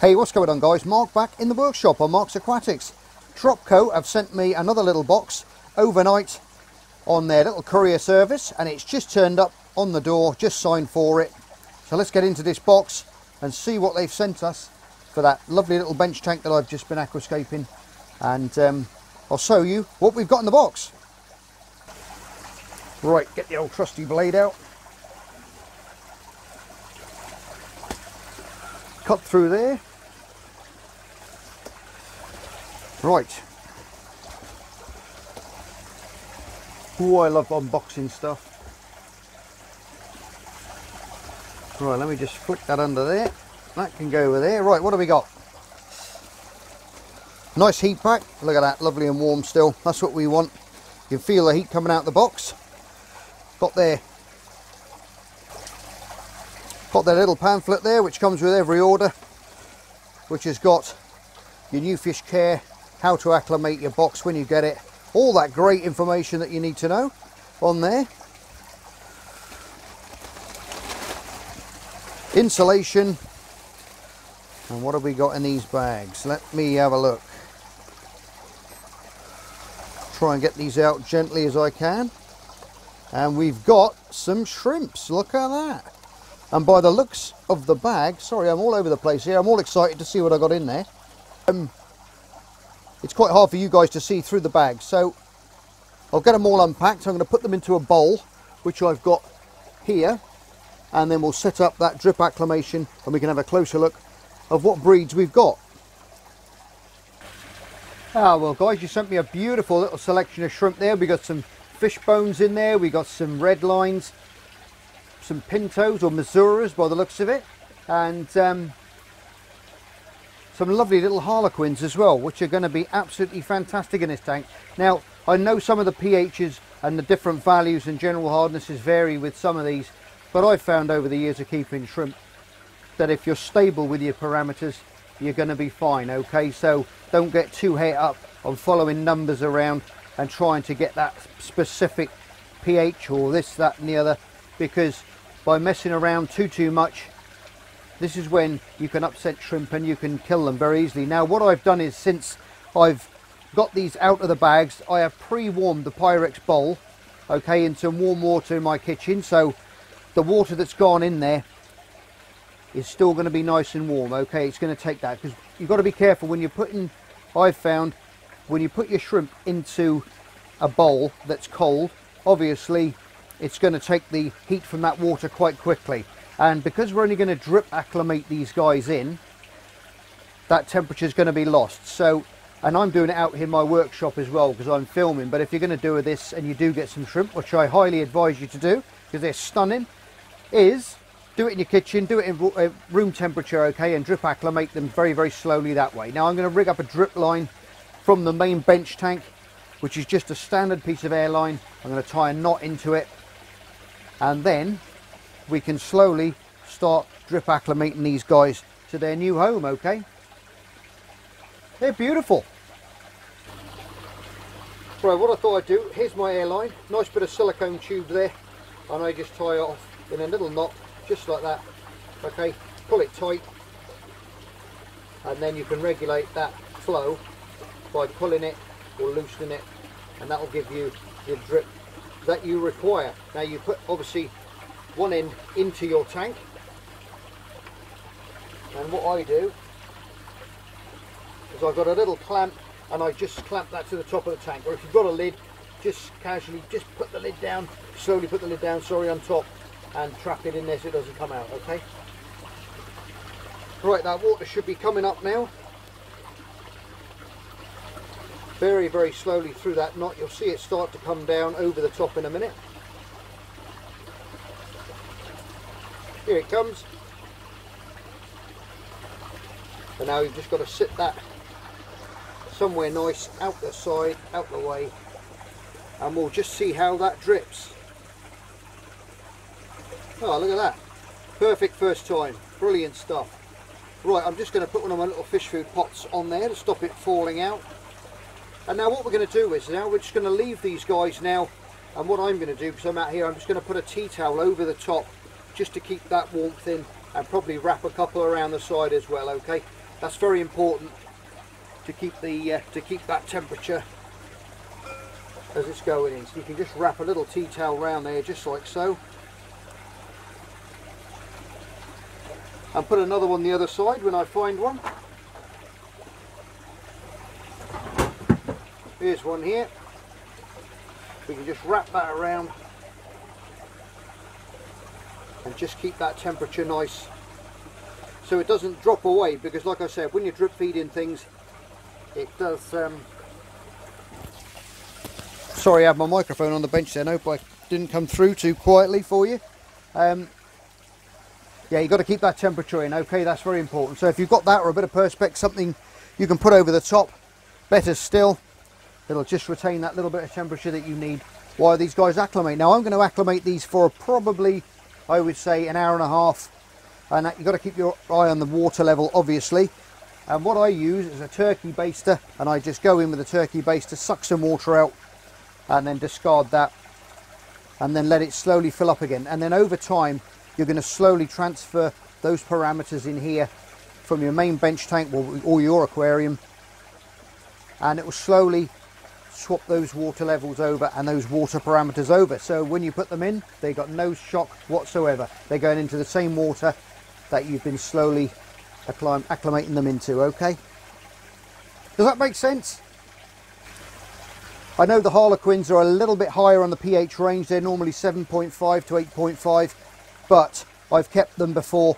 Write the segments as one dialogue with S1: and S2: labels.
S1: Hey, what's going on guys? Mark back in the workshop on Mark's Aquatics. Dropco have sent me another little box overnight on their little courier service, and it's just turned up on the door, just signed for it. So let's get into this box and see what they've sent us for that lovely little bench tank that I've just been aquascaping, and I'll show you what we've got in the box. Right, get the old trusty blade out. Cut through there. Right. Oh, I love unboxing stuff. Right, let me just flick that under there. That can go over there. Right, what do we got? Nice heat pack. Look at that, lovely and warm still. That's what we want. You can feel the heat coming out the box. Got their little pamphlet there, which comes with every order, which has got your new fish care, how to acclimate your box when you get it, all that great information that you need to know on there. Insulation. And what have we got in these bags? Let me have a look. Try and get these out gently as I can. And we've got some shrimps. Look at that. And by the looks of the bag, sorry, I'm all over the place here. I'm all excited to see what I got in there. It's quite hard for you guys to see through the bag, so I'll get them all unpacked. I'm going to put them into a bowl, which I've got here, and then we'll set up that drip acclimation and we can have a closer look of what breeds we've got. Ah, well guys, you sent me a beautiful little selection of shrimp there. We got some fish bones in there, we got some red lines, some pintos or masuras by the looks of it, and some lovely little harlequins as well, which are going to be absolutely fantastic in this tank. Now, I know some of the pHs and the different values and general hardnesses vary with some of these, but I've found over the years of keeping shrimp that if you're stable with your parameters, you're going to be fine, okay? So don't get too het up on following numbers around and trying to get that specific pH or this, that and the other, because by messing around too much, this is when you can upset shrimp and you can kill them very easily. Now what I've done is, since I've got these out of the bags, I have pre-warmed the Pyrex bowl, okay, in some warm water in my kitchen, so the water that's gone in there is still going to be nice and warm, okay? It's going to take that, because you've got to be careful when you're putting, I've found, when you put your shrimp into a bowl that's cold, obviously it's going to take the heat from that water quite quickly, and because we're only going to drip acclimate these guys in, that temperature is going to be lost. So, and I'm doing it out in my workshop as well because I'm filming, but if you're going to do this and you do get some shrimp, which I highly advise you to do because they're stunning, is do it in your kitchen, do it in room temperature, okay, and drip acclimate them very slowly that way. Now I'm going to rig up a drip line from the main bench tank, which is just a standard piece of air line. I'm going to tie a knot into it, and then we can slowly start drip acclimating these guys to their new home, okay? They're beautiful. Right, what I thought I'd do, here's my air line, nice bit of silicone tube there, and I just tie it off in a little knot, just like that, okay? Pull it tight, and then you can regulate that flow by pulling it or loosening it, and that will give you the drip that you require. Now you put obviously one end into your tank, and what I do is I've got a little clamp and I just clamp that to the top of the tank, or if you've got a lid, just casually just put the lid down, slowly put the lid down, sorry, on top, and trap it in there so it doesn't come out, okay? Right, that water should be coming up now. Very slowly through that knot. You'll see it start to come down over the top in a minute. Here it comes. And now you've just got to sit that somewhere nice out the side, out the way, and we'll just see how that drips. Oh, look at that. Perfect first time. Brilliant stuff. Right, I'm just going to put one of my little fish food pots on there to stop it falling out. And now what we're going to do is, now we're just going to leave these guys now, and what I'm going to do, because I'm out here, I'm just going to put a tea towel over the top just to keep that warmth in, and probably wrap a couple around the side as well, okay? That's very important to keep that temperature as it's going in. So you can just wrap a little tea towel around there, just like so, and put another one the other side when I find one. Here's one here. We can just wrap that around and just keep that temperature nice so it doesn't drop away, because like I said, when you're drip feeding things, it does sorry, I have my microphone on the bench there. I hope I didn't come through too quietly for you. Yeah, you've got to keep that temperature in, okay? That's very important. So if you've got that, or a bit of Perspex, something you can put over the top, better still, it'll just retain that little bit of temperature that you need while these guys acclimate. Now I'm going to acclimate these for probably, I would say, an hour and a half, and you've got to keep your eye on the water level, obviously. And what I use is a turkey baster, and I just go in with a turkey baster, suck some water out, and then discard that, and then let it slowly fill up again. And then over time, you're going to slowly transfer those parameters in here from your main bench tank or your aquarium, and it will slowly swap those water levels over and those water parameters over. So when you put them in, they got no shock whatsoever. They're going into the same water that you've been slowly acclimating them into, okay? Does that make sense? I know the Harlequins are a little bit higher on the pH range. They're normally 7.5 to 8.5, but I've kept them before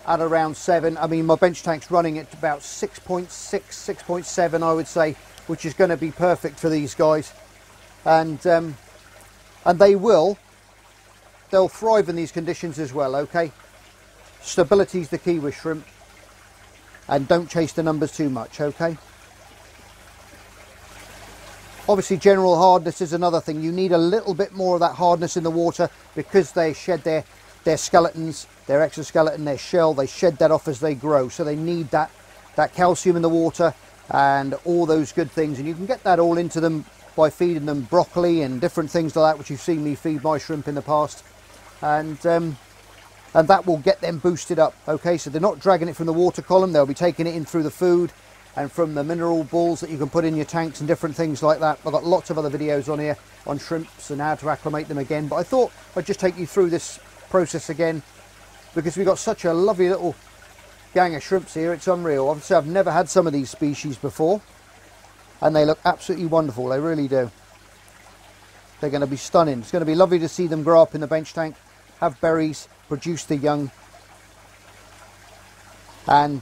S1: at around 7. I mean, my bench tank's running at about 6.6, 6.7, I would say, which is going to be perfect for these guys. And they'll thrive in these conditions as well, okay? Stability's the key with shrimp, and don't chase the numbers too much, okay? Obviously, general hardness is another thing. You need a little bit more of that hardness in the water, because they shed their skeletons, their exoskeleton, their shell. They shed that off as they grow, so they need that calcium in the water and all those good things. And you can get that all into them by feeding them broccoli and different things like that, which you've seen me feed my shrimp in the past, and that will get them boosted up, okay? So they're not dragging it from the water column, they'll be taking it in through the food and from the mineral balls that you can put in your tanks and different things like that. I've got lots of other videos on here on shrimps and how to acclimate them again, but I thought I'd just take you through this process again, because we've got such a lovely little gang of shrimps here. It's unreal. Obviously, I've never had some of these species before, and they look absolutely wonderful. They really do. They're going to be stunning. It's going to be lovely to see them grow up in the bench tank, have berries, produce the young, and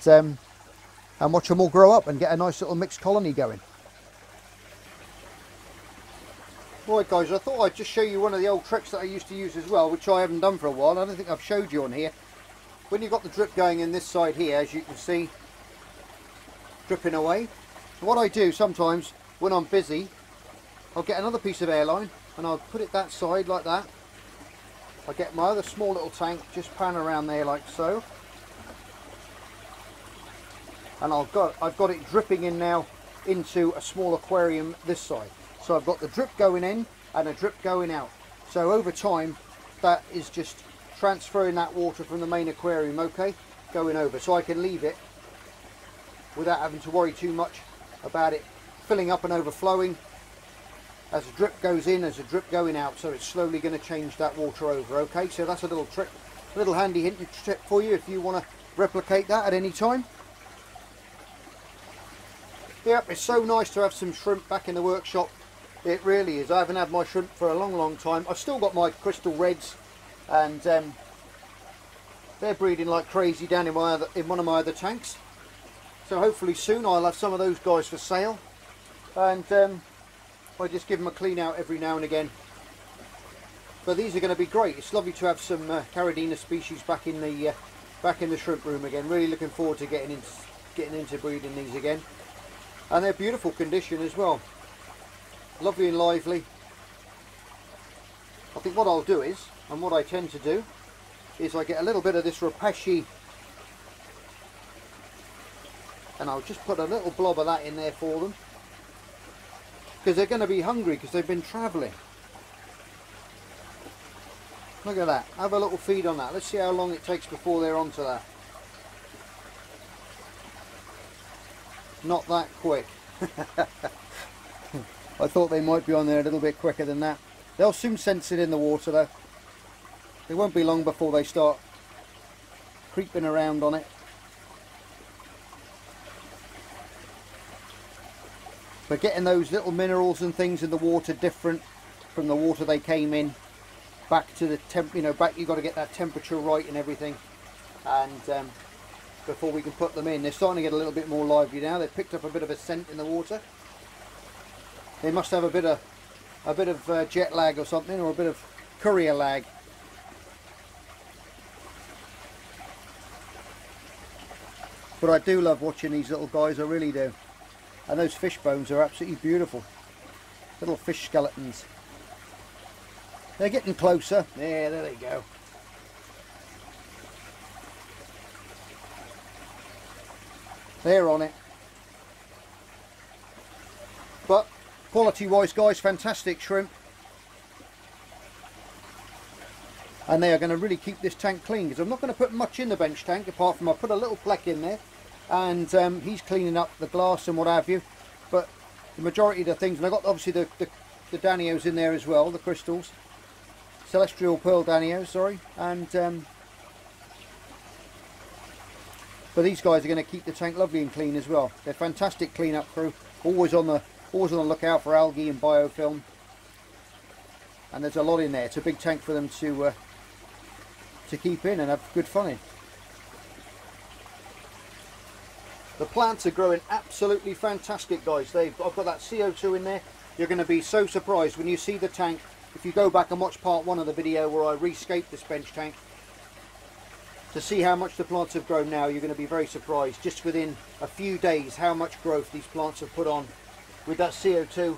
S1: watch them all grow up and get a nice little mixed colony going. Right guys, I thought I'd just show you one of the old tricks that I used to use as well, which I haven't done for a while. I don't think I've showed you on here. When you've got the drip going in this side here, as you can see, dripping away, what I do sometimes when I'm busy, I'll get another piece of airline and I'll put it that side like that. I get my other small little tank, just pan around there like so, and I've got it dripping in now into a small aquarium this side. So I've got the drip going in and a drip going out. So over time, that is just transferring that water from the main aquarium, okay, going over. So I can leave it without having to worry too much about it filling up and overflowing as a drip goes in, as a drip going out. So it's slowly going to change that water over, okay? So that's a little trick, a little handy hint and tip for you if you want to replicate that at any time. Yep, it's so nice to have some shrimp back in the workshop. It really is. I haven't had my shrimp for a long time. I've still got my crystal reds, and they're breeding like crazy down in one of my other tanks. So hopefully soon I'll have some of those guys for sale, and I just give them a clean out every now and again. But these are going to be great. It's lovely to have some Caridina species back in the shrimp room again. Really looking forward to getting into breeding these again, and they're beautiful condition as well. Lovely and lively. I think what I'll do is, and what I tend to do, is I get a little bit of this Rapeshi, and I'll just put a little blob of that in there for them, because they're going to be hungry because they've been travelling. Look at that. Have a little feed on that. Let's see how long it takes before they're onto that. Not that quick. I thought they might be on there a little bit quicker than that. They'll soon sense it in the water though. It won't be long before they start creeping around on it. But getting those little minerals and things in the water different from the water they came in, back to the back, you've got to get that temperature right and everything, and before we can put them in. They're starting to get a little bit more lively now. They've picked up a bit of a scent in the water. They must have a bit of jet lag or something, or a bit of courier lag. But I do love watching these little guys, I really do. And those fish bones are absolutely beautiful. Little fish skeletons. They're getting closer. There they go. They're on it. But quality wise, guys, fantastic shrimp. And they are going to really keep this tank clean, because I'm not going to put much in the bench tank, apart from I put a little pleck in there, and he's cleaning up the glass and what have you. But the majority of the things, and I got obviously the Danios in there as well, the crystals, celestial pearl Danios, sorry, and but these guys are going to keep the tank lovely and clean as well. They're fantastic clean-up crew, always on the lookout for algae and biofilm, and there's a lot in there. It's a big tank for them to keep in and have good fun in. The plants are growing absolutely fantastic, guys. I've got that CO2 in there. You're going to be so surprised when you see the tank. If you go back and watch part 1 of the video where I rescaped this bench tank, to see how much the plants have grown now, you're going to be very surprised. Just within a few days, how much growth these plants have put on with that CO2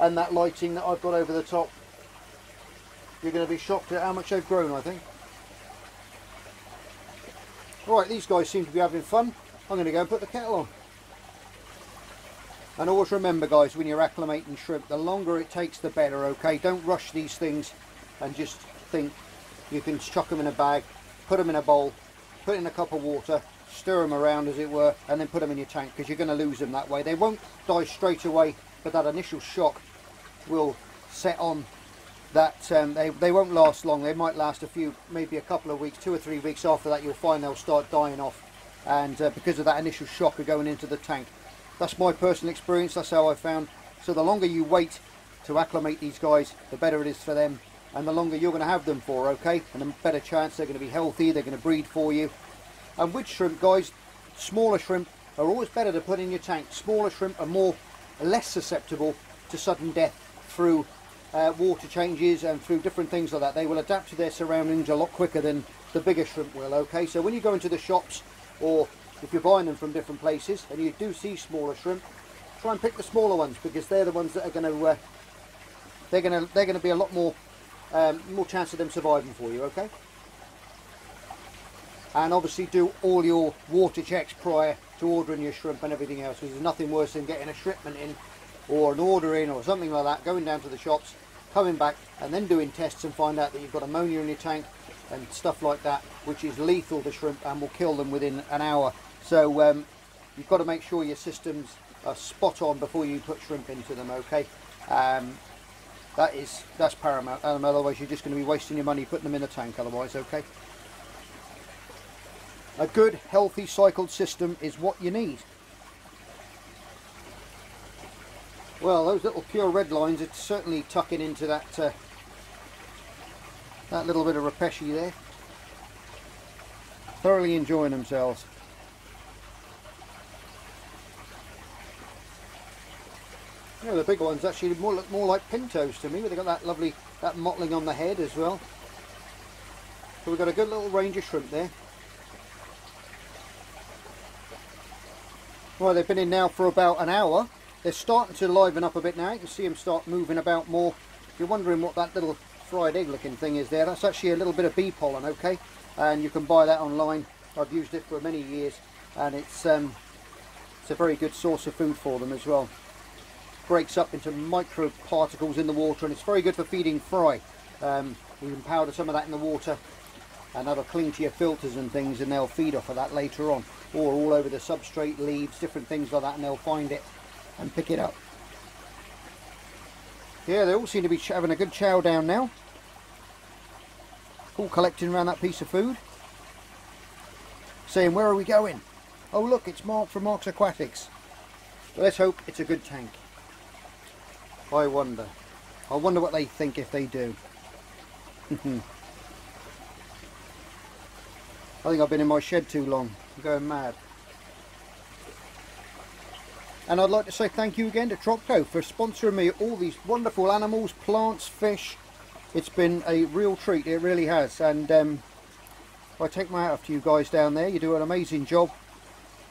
S1: and that lighting that I've got over the top. You're going to be shocked at how much they've grown, I think. Right, these guys seem to be having fun. I'm going to go and put the kettle on. And always remember, guys, when you're acclimating shrimp, the longer it takes the better, okay? Don't rush these things and just think you can chuck them in a bag, put them in a bowl, put in a cup of water, stir them around as it were, and then put them in your tank, because you're going to lose them that way. They won't die straight away, but that initial shock will set on that. They won't last long. They might last maybe a couple of weeks, 2 or 3 weeks. After that, you'll find they'll start dying off, and because of that initial shock of going into the tank. That's my personal experience. That's how I found. So the longer you wait to acclimate these guys, the better it is for them, and the longer you're going to have them for, okay? And a better chance they're going to be healthy, they're going to breed for you. And with shrimp, guys, smaller shrimp are always better to put in your tank. Smaller shrimp are less susceptible to sudden death through water changes and through different things like that. They will adapt to their surroundings a lot quicker than the bigger shrimp will, okay? So when you go into the shops, or if you're buying them from different places and you do see smaller shrimp, try and pick the smaller ones, because they're the ones that are going to they're going to be a lot more chance of them surviving for you, okay? And obviously do all your water checks prior to ordering your shrimp and everything else, because there's nothing worse than getting a shipment in or an order in or something like that, going down to the shops, coming back and then doing tests and find out that you've got ammonia in your tank and stuff like that, which is lethal to shrimp and will kill them within an hour. So you've got to make sure your systems are spot on before you put shrimp into them, okay? That's paramount. Otherwise you're just going to be wasting your money putting them in the tank otherwise, okay? A good, healthy, cycled system is what you need. Well, those little pure red lines are certainly tucking into that that little bit of rapeshi there. Thoroughly enjoying themselves. You know, the big ones actually look more like pintos to me, but they've got that lovely, that mottling on the head as well. So we've got a good little range of shrimp there. Well, they've been in now for about an hour. They're starting to liven up a bit now. You can see them start moving about more. If you're wondering what that little fried egg looking thing is there, that's actually a little bit of bee pollen, okay? And you can buy that online. I've used it for many years, and it's a very good source of food for them as well. Breaks up into micro particles in the water, and it's very good for feeding fry. You can powder some of that in the water and that'll cling to your filters and things, and they'll feed off of that later on, or all over the substrate, leaves, different things like that, and they'll find it and pick it up. Yeah, they all seem to be having a good chow down now, all collecting around that piece of food, saying, where are we going? Oh look, it's Mark from Mark's Aquatics. But let's hope it's a good tank. I wonder what they think if they do. I think I've been in my shed too long. I'm going mad. And I'd like to say thank you again to Tropco for sponsoring me all these wonderful animals, plants, fish. It's been a real treat, it really has. And I take my hat off to you guys down there. You do an amazing job.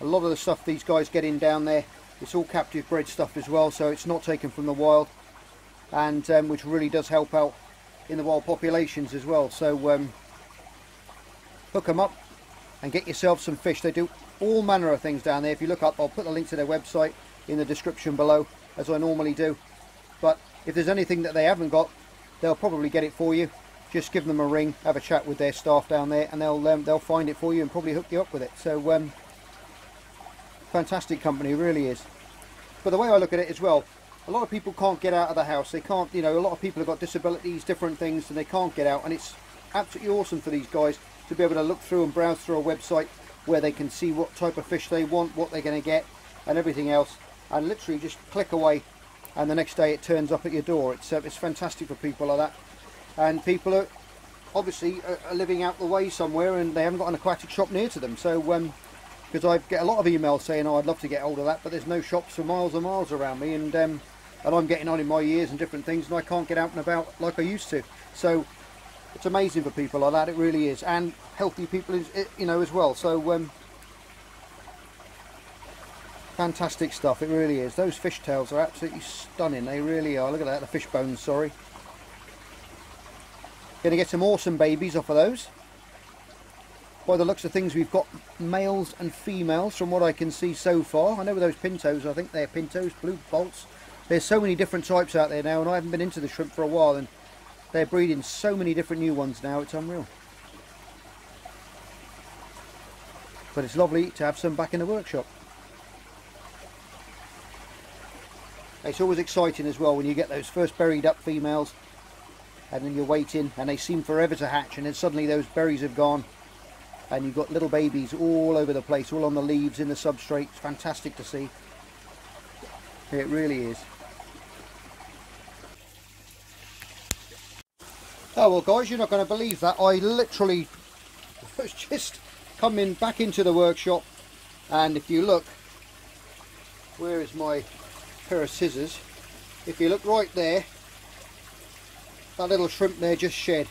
S1: A lot of the stuff these guys get in down there, it's all captive bred stuff as well, so it's not taken from the wild, and which really does help out in the wild populations as well. So hook them up and get yourself some fish. They do all manner of things down there. If you look up, I'll put the link to their website in the description below, as I normally do. But if there's anything that they haven't got, they'll probably get it for you. Just give them a ring, have a chat with their staff down there, and they'll find it for you and probably hook you up with it. So fantastic company, really is. But the way I look at it as well, a lot of people can't get out of the house. They can't, you know, a lot of people have got disabilities, different things, and they can't get out. And it's absolutely awesome for these guys to be able to look through and browse through a website where they can see what type of fish they want, what they're going to get, and everything else, and literally just click away, and the next day it turns up at your door. It's fantastic for people like that. And people are obviously living out the way somewhere, and they haven't got an aquatic shop near to them. So because I get a lot of emails saying, oh, I'd love to get hold of that, but there's no shops for miles and miles around me, and I'm getting on in my years and different things, and I can't get out and about like I used to. So it's amazing for people like that, it really is, and healthy people, you know, as well. So fantastic stuff, it really is. Those fish tails are absolutely stunning, they really are. Look at that, the fish bones, sorry. Going to get some awesome babies off of those. By the looks of things, we've got males and females from what I can see so far. I know with those pintos, I think they're pintos, blue bolts. There's so many different types out there now, and I haven't been into the shrimp for a while, and they're breeding so many different new ones now, it's unreal. But it's lovely to have some back in the workshop. It's always exciting as well when you get those first berried up females, and then you're waiting, and they seem forever to hatch, and then suddenly those berries have gone, and you've got little babies all over the place, all on the leaves, in the substrate. It's fantastic to see. It really is. Oh well guys, you're not going to believe that. I literally was just coming back into the workshop, and if you look, where is my pair of scissors? If you look right there, that little shrimp there just shed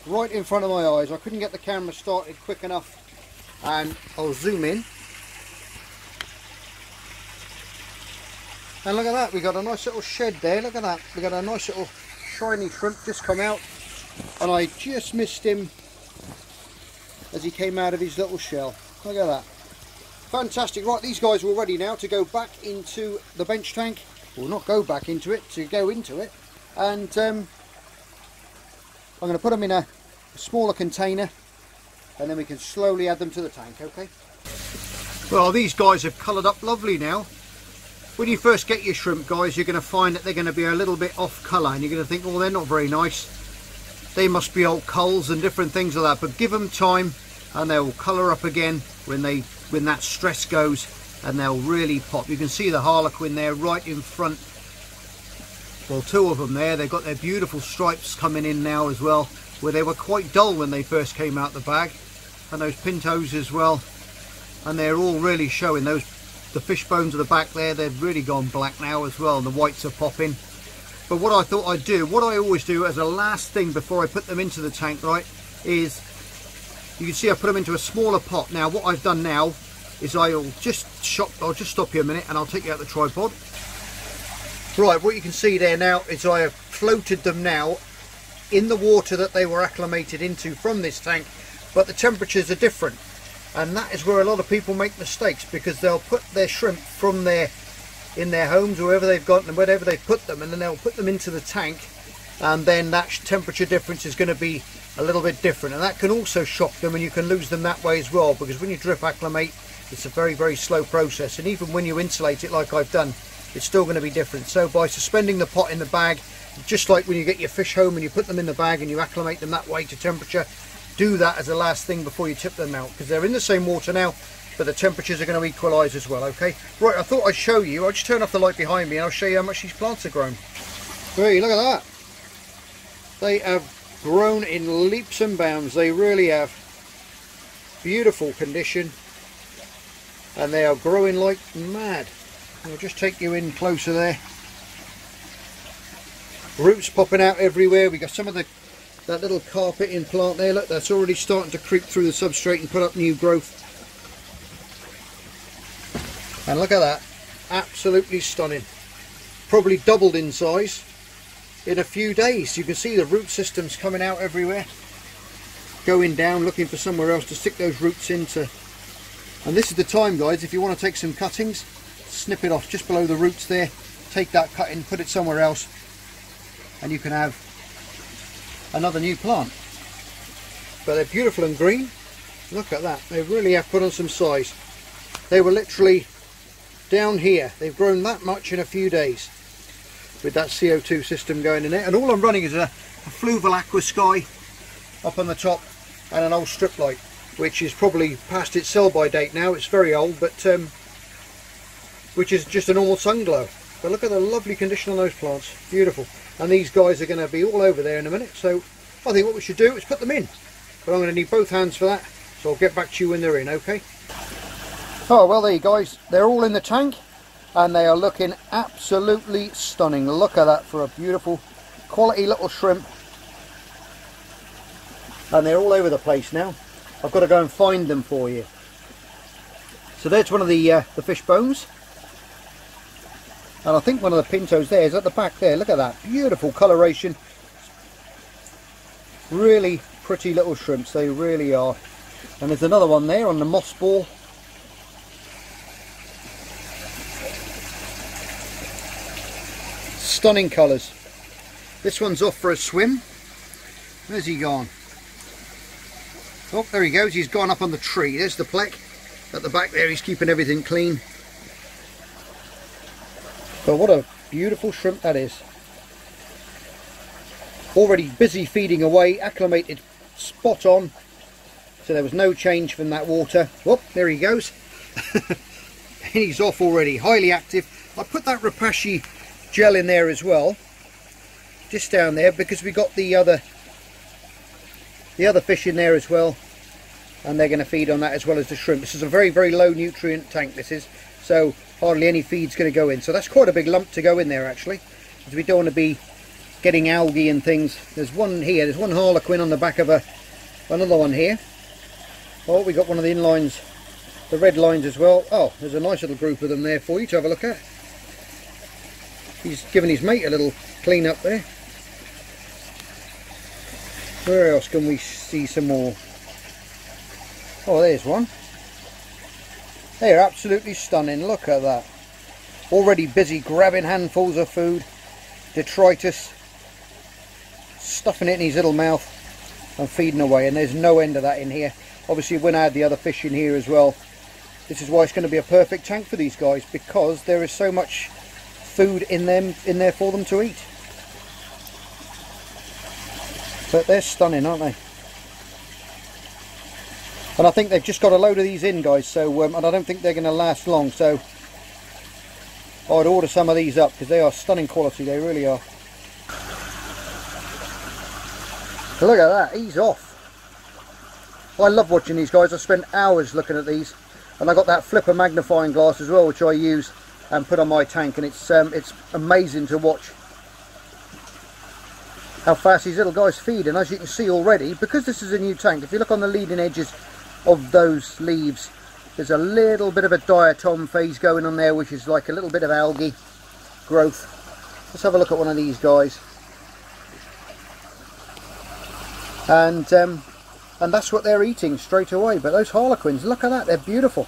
S1: right in front of my eyes. I couldn't get the camera started quick enough, and I'll zoom in, and look at that, we got a nice little shed there. Look at that, we got a nice little shiny shrimp just come out, and I just missed him as he came out of his little shell. Look at that, fantastic. Right, these guys are all ready now to go back into the bench tank, or not go back into it, to go into it, and I'm going to put them in a smaller container, and then we can slowly add them to the tank. Okay. Well, these guys have coloured up lovely now. When you first get your shrimp, guys, you're going to find that they're going to be a little bit off colour, and you're going to think, oh, they're not very nice, they must be old culls and different things like that. But give them time, and they'll colour up again when that stress goes, and they'll really pop. You can see the harlequin there right in front. Well, two of them there. They've got their beautiful stripes coming in now as well, where they were quite dull when they first came out the bag. And those pintos as well, and they're all really showing. The fish bones at the back there, they've really gone black now as well, and the whites are popping. But what I thought I'd do, what I always do as a last thing before I put them into the tank, right, is you can see I put them into a smaller pot. Now what I've done now is I'll just stop you a minute, and I'll take you out the tripod. Right, what you can see there now is I have floated them now in the water that they were acclimated into from this tank, but the temperatures are different, and that is where a lot of people make mistakes, because they'll put their shrimp from in their homes, wherever they've gotten them, wherever they put them, and then they'll put them into the tank, and then that temperature difference is going to be a little bit different, and that can also shock them, and you can lose them that way as well, because when you drip acclimate, it's a very, very slow process, and even when you insulate it like I've done, it's still going to be different. So by suspending the pot in the bag, just like when you get your fish home and you put them in the bag and you acclimate them that way to temperature, do that as the last thing before you tip them out, because they're in the same water now, but the temperatures are going to equalise as well. Okay, right, I thought I'd show you. I'll just turn off the light behind me and I'll show you how much these plants have grown. Hey, look at that. They have grown in leaps and bounds. They really have. Beautiful condition, and they are growing like mad. I'll just take you in closer there. Roots popping out everywhere. We got some of that little carpeting plant there. Look, that's already starting to creep through the substrate and put up new growth. And look at that, absolutely stunning. Probably doubled in size in a few days. You can see the root systems coming out everywhere, going down, looking for somewhere else to stick those roots into. And this is the time, guys, if you want to take some cuttings, snip it off just below the roots there, take that cutting, put it somewhere else, and you can have another new plant. But they're beautiful and green. Look at that, they really have put on some size. They were literally down here. They've grown that much in a few days with that CO2 system going in there. And all I'm running is a Fluval Aqua Sky up on the top and an old strip light, which is probably past its sell-by date now. It's very old, but which is just a normal sun glow. But look at the lovely condition on those plants. Beautiful. And these guys are going to be all over there in a minute, so I think what we should do is put them in. But I'm going to need both hands for that, so I'll get back to you when they're in, okay? Oh, well, there you guys, they're all in the tank and they are looking absolutely stunning. Look at that for a beautiful quality little shrimp. And they're all over the place now. I've got to go and find them for you. So there's one of the fish bones. And I think one of the pintos there is at the back there. Look at that, beautiful coloration. Really pretty little shrimps, they really are. And there's another one there on the moss ball. Stunning colours. This one's off for a swim. Where's he gone? Oh, there he goes. He's gone up on the tree. There's the pleck at the back there. He's keeping everything clean. But what a beautiful shrimp that is. Already busy feeding away, acclimated spot on. So there was no change from that water. Whoop, there he goes. And he's off already, highly active. I put that Rapashi gel in there as well, just down there, because we got the other fish in there as well, and they're going to feed on that as well as the shrimp. This is a very, very low nutrient tank, this is, so hardly any feed's going to go in. So that's quite a big lump to go in there actually, because we don't want to be getting algae and things. There's one here, there's one harlequin on the back of another one here. Oh, we got one of the inlines, the red lines as well. Oh, there's a nice little group of them there for you to have a look at. He's giving his mate a little clean up there. Where else can we see some more? Oh, there's one. They're absolutely stunning. Look at that. Already busy grabbing handfuls of food. Detritus. Stuffing it in his little mouth and feeding away. And there's no end of that in here. Obviously when I add the other fish in here as well, this is why it's going to be a perfect tank for these guys, because there is so much food in there for them to eat. But they're stunning, aren't they? And I think they've just got a load of these in, guys, so and I don't think they're going to last long, so I'd order some of these up because they are stunning quality, they really are. Look at that, he's off. I love watching these guys. I spend hours looking at these, and I got that flipper magnifying glass as well, which I use and put on my tank, and it's amazing to watch how fast these little guys feed. And as you can see already, because this is a new tank, if you look on the leading edges of those leaves, there's a little bit of a diatom phase going on there, which is like a little bit of algae growth. Let's have a look at one of these guys. And that's what they're eating straight away. But those harlequins, look at that, they're beautiful.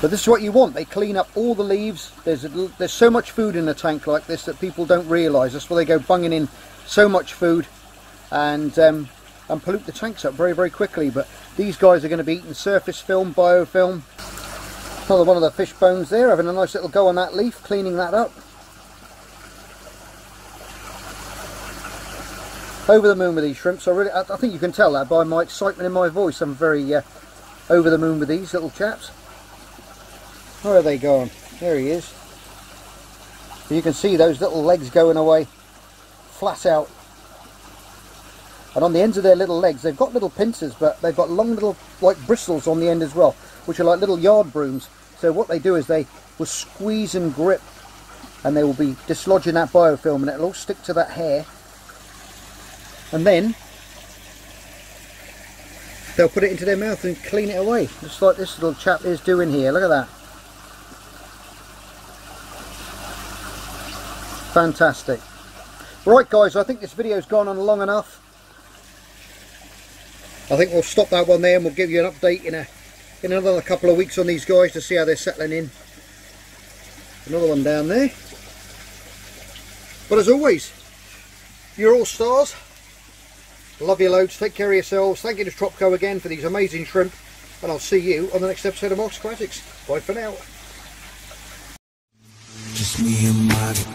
S1: But this is what you want. They clean up all the leaves. There's so much food in a tank like this that people don't realise. That's why they go bunging in so much food and pollute the tanks up very, very quickly. But these guys are going to be eating surface film, biofilm. Another one of the fish bones there, having a nice little go on that leaf, cleaning that up. Over the moon with these shrimps. I think you can tell that by my excitement in my voice. I'm very over the moon with these little chaps. Where are they going? There he is. You can see those little legs going away flat out. And on the ends of their little legs, they've got little pincers, but they've got long little like bristles on the end as well, which are like little yard brooms. So what they do is they will squeeze and grip, and they will be dislodging that biofilm, and it'll all stick to that hair. And then they'll put it into their mouth and clean it away, just like this little chap is doing here. Look at that. Fantastic. Right guys, I think this video's gone on long enough. I think we'll stop that one there and we'll give you an update in another couple of weeks on these guys to see how they're settling in. Another one down there. But as always, you're all stars. Love you loads. Take care of yourselves. Thank you to Tropco again for these amazing shrimp. And I'll see you on the next episode of Mark's Aquatics. Bye for now.
S2: Just me and my guitar.